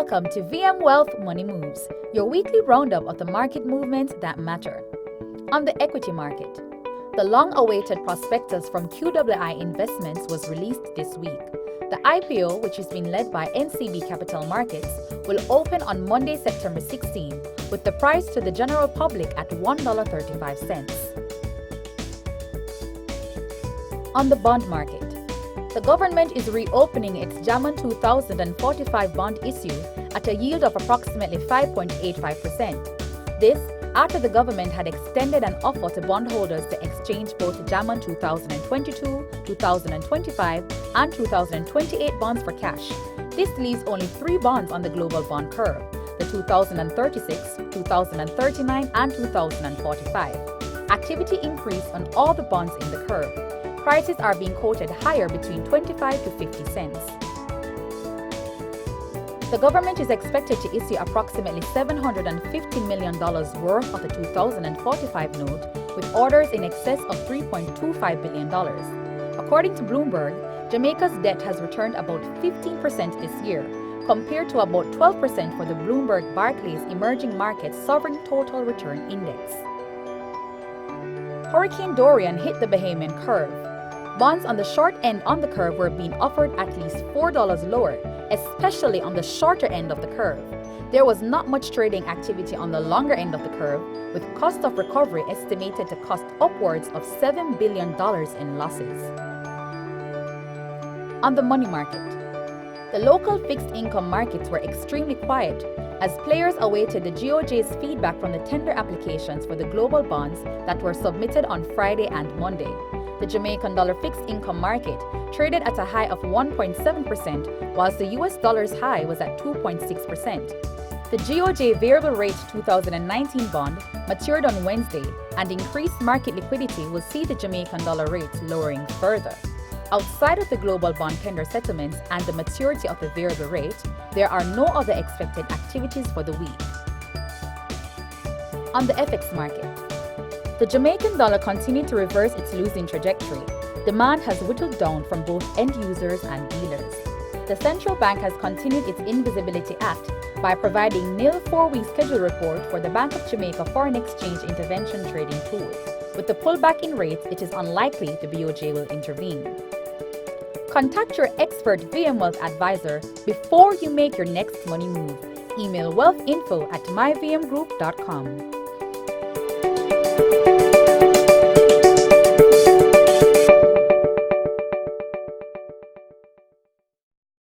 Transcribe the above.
Welcome to VM Wealth Money Moves, your weekly roundup of the market movements that matter. On the equity market, the long-awaited prospectus from QWI Investments was released this week. The IPO, which is being led by NCB Capital Markets, will open on Monday, September 16, with the price to the general public at $1.35. On the bond market, the government is reopening its Jaman 2045 bond issue at a yield of approximately 5.85%. This after the government had extended an offer to bondholders to exchange both Jaman 2022, 2025, and 2028 bonds for cash. This leaves only 3 bonds on the global bond curve: the 2036, 2039, and 2045. Activity increased on all the bonds in the curve. Prices are being quoted higher between 25 to 50 cents. The government is expected to issue approximately $750 million worth of the 2045 note, with orders in excess of $3.25 billion. According to Bloomberg, Jamaica's debt has returned about 15% this year, compared to about 12% for the Bloomberg Barclays Emerging Markets Sovereign Total Return Index. Hurricane Durian hit the Bahamian curve. Bonds on the short end on the curve were being offered at least $4 lower, especially on the shorter end of the curve. There was not much trading activity on the longer end of the curve, with cost of recovery estimated to cost upwards of $7 billion in losses. On the money market, the local fixed income markets were extremely quiet as players awaited the GOJ's feedback from the tender applications for the global bonds that were submitted on Friday and Monday. The Jamaican dollar fixed income market traded at a high of 1.7%, whilst the US dollar's high was at 2.6%. The GOJ variable rate 2019 bond matured on Wednesday, and increased market liquidity will see the Jamaican dollar rate lowering further. Outside of the global bond tender settlements and the maturity of the variable rate, there are no other expected activities for the week. On the FX market, the Jamaican dollar continued to reverse its losing trajectory. Demand has whittled down from both end users and dealers. The central bank has continued its Invisibility Act by providing nil 4-week schedule report for the Bank of Jamaica foreign exchange intervention trading tool. With the pullback in rates, it is unlikely the BOJ will intervene. Contact your expert VM Wealth advisor before you make your next money move. Email wealthinfo@myvmgroup.com.